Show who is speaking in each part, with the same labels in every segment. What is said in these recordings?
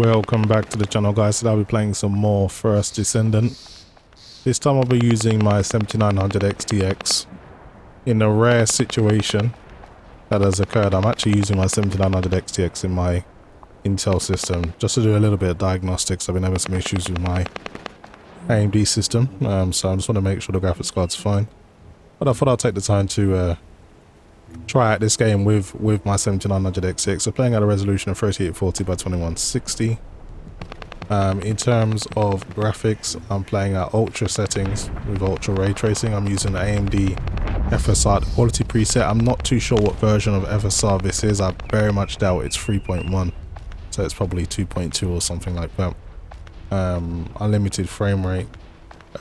Speaker 1: Welcome back to the channel, guys. Today I'll be playing some more First Descendant. This time I'll be using my 7900 XTX. In a rare situation that has occurred, I'm actually using my 7900 XTX in my Intel system just to do a little bit of diagnostics. I've been having some issues with my AMD system, so I just want to make sure the graphics card's fine. But I thought I'd take the time to try out this game with my 7900 XTX. So playing at a resolution of 3840 by 2160. In terms of graphics, I'm playing at ultra settings with ultra ray tracing. I'm using the AMD FSR quality preset. I'm not too sure what version of FSR this is. I very much doubt it's 3.1, so it's probably 2.2 or something like that. Unlimited frame rate,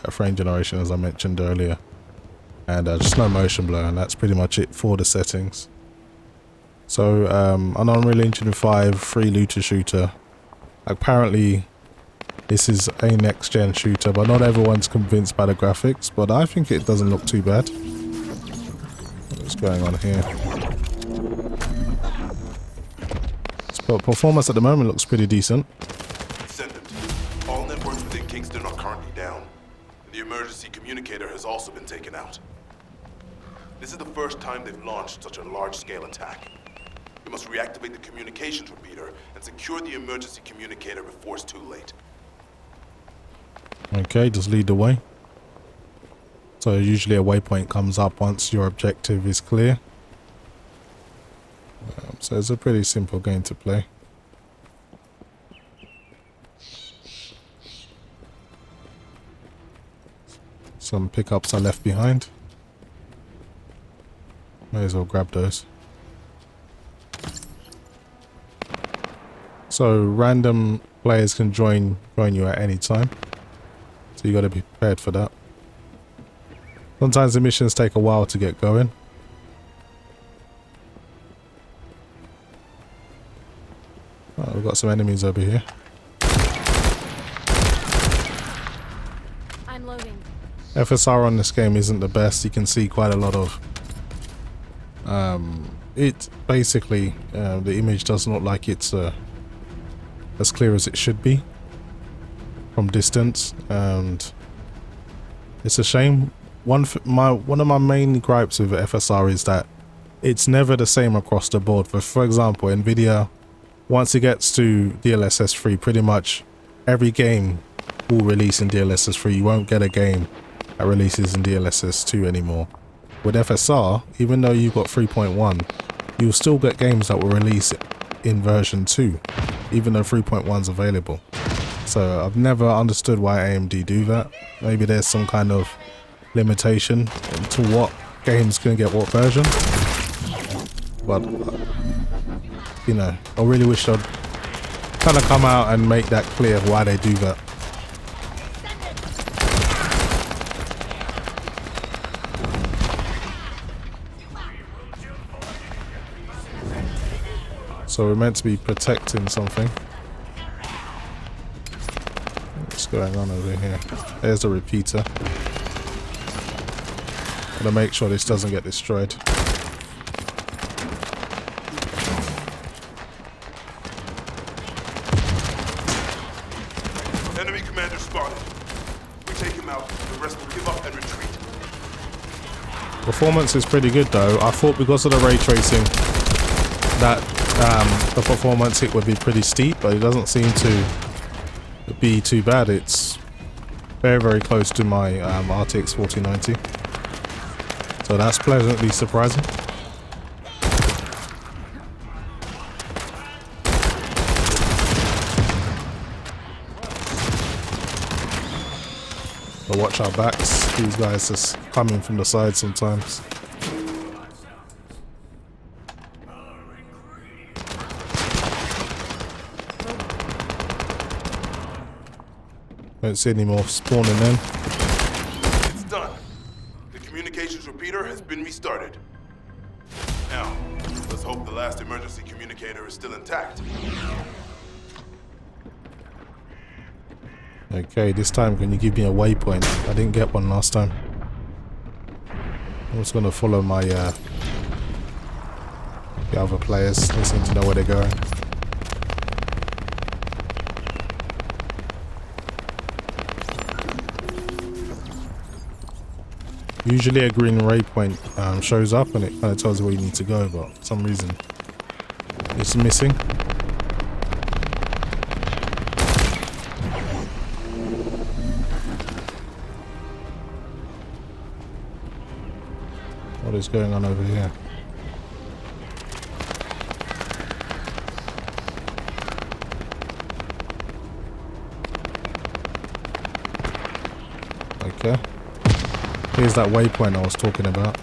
Speaker 1: frame generation, as I mentioned earlier, and just no motion blur, and that's pretty much it for the settings. So an Unreal Engine 5 free looter shooter. Apparently this is a next gen shooter, but not everyone's convinced by the graphics, but I think it doesn't look too bad. What's going on here? But performance at the moment looks pretty decent.
Speaker 2: Descendant. All networks within Kingston are currently down. The emergency communicator has also been taken out. This is the first time they've launched such a large-scale attack. We must reactivate the communications repeater and secure the emergency communicator before it's too late.
Speaker 1: Okay, just lead the way. So usually a waypoint comes up once your objective is clear. So it's a pretty simple game to play. Some pickups are left behind. May as well grab those. So random players can join you at any time, so you got to be prepared for that. Sometimes the missions take a while to get going. Oh, we've got some enemies over here.
Speaker 3: I'm loading.
Speaker 1: FSR on this game isn't the best. You can see quite a lot of it basically the image doesn't look like it's as clear as it should be from distance, and it's a shame. One of my main gripes with FSR is that it's never the same across the board. For example, Nvidia, once it gets to DLSS 3, pretty much every game will release in DLSS 3. You won't get a game that releases in DLSS 2 anymore. With FSR, even though you've got 3.1, you'll still get games that will release in version 2, even though 3.1 is available. So I've never understood why AMD do that. Maybe there's some kind of limitation to what games can get what version. But, you know, I really wish they'd kind of come out and make that clear why they do that. So we're meant to be protecting something. What's going on over here? There's the repeater. Gotta make sure this doesn't get destroyed.
Speaker 2: Enemy commander spotted. We take him out, the rest will give up and retreat.
Speaker 1: Performance is pretty good though. I thought because of the ray tracing that the performance hit would be pretty steep, but it doesn't seem to be too bad. It's very close to my RTX 4090, so that's pleasantly surprising. But watch our backs, these guys just coming from the side sometimes. Don't see any more spawning in.
Speaker 2: It's done. The communications repeater has been restarted. Now, let's hope the last emergency communicator is still intact.
Speaker 1: Okay, this time can you give me a waypoint? I didn't get one last time. I'm just gonna follow my the other players. They seem to know where they're going. Usually a green waypoint shows up and it kind of tells you where you need to go, but for some reason it's missing. What is going on over here? Okay. Here's that waypoint I was talking about.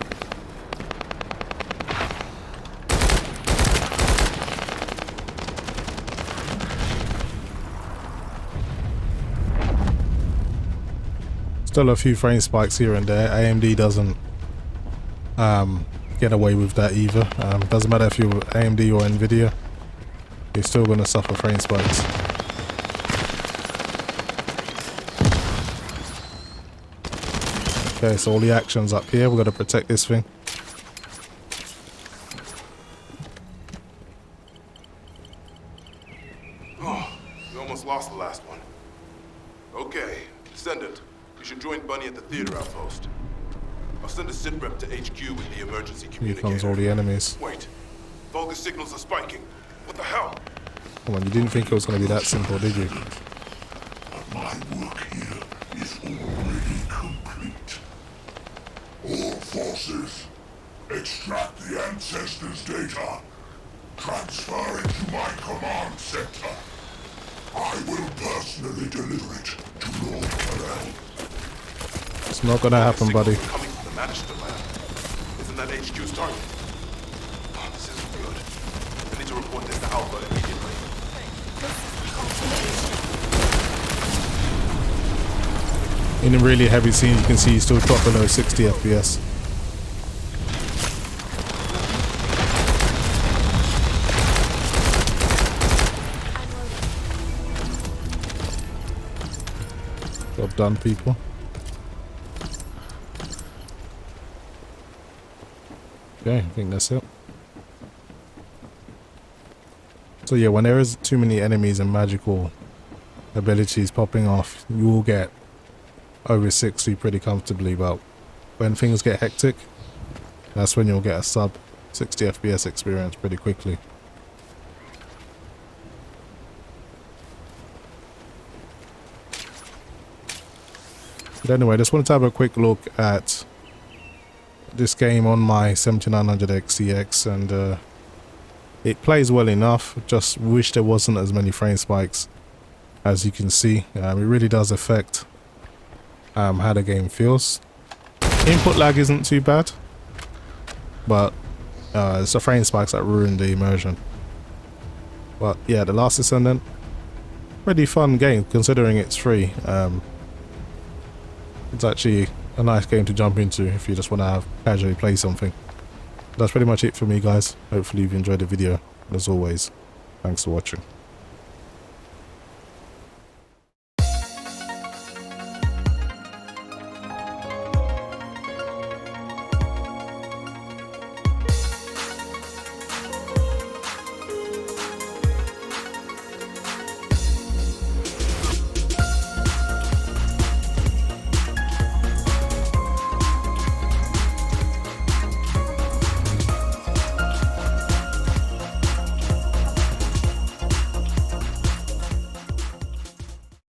Speaker 1: Still a few frame spikes here and there. AMD doesn't get away with that either. Doesn't matter if you're AMD or Nvidia, you're still going to suffer frame spikes. Okay, so all the action's up here. We've got to protect this thing.
Speaker 2: Oh, we almost lost the last one. Okay, Descendant, you should join Bunny at the theater outpost. I'll send a sit rep to HQ with the emergency
Speaker 1: Here
Speaker 2: communicator.
Speaker 1: comes all the enemies.
Speaker 2: Wait, Vulgus signals are spiking. What the hell?
Speaker 1: Come on, you didn't think it was going to be that simple, did you?
Speaker 3: My work here is already complete. All forces, extract the ancestors' data. Transfer it to my command center. I will personally deliver it to Lord Corel.
Speaker 1: It's not going to happen, buddy.
Speaker 2: Signals are coming from the Magister lab. Isn't that HQ's target? Oh, this isn't good. I need to report this to Alpha immediately.
Speaker 1: In a really heavy scene, you can see you still drop below 60 FPS. Job done, people. Okay, I think that's it. So yeah, when there is too many enemies and magical abilities popping off, you will get over 60 pretty comfortably, but when things get hectic, that's when you'll get a sub 60 FPS experience pretty quickly. But anyway, just wanted to have a quick look at this game on my 7900 XTX, and it plays well enough. Just wish there wasn't as many frame spikes. As you can see, it really does affect how the game feels. Input lag isn't too bad, but it's the frame spikes that ruin the immersion. But yeah, The Last Descendant, pretty fun game considering it's free. It's actually a nice game to jump into if you just want to casually play something. That's pretty much it for me, guys. Hopefully you've enjoyed the video. As always, thanks for watching.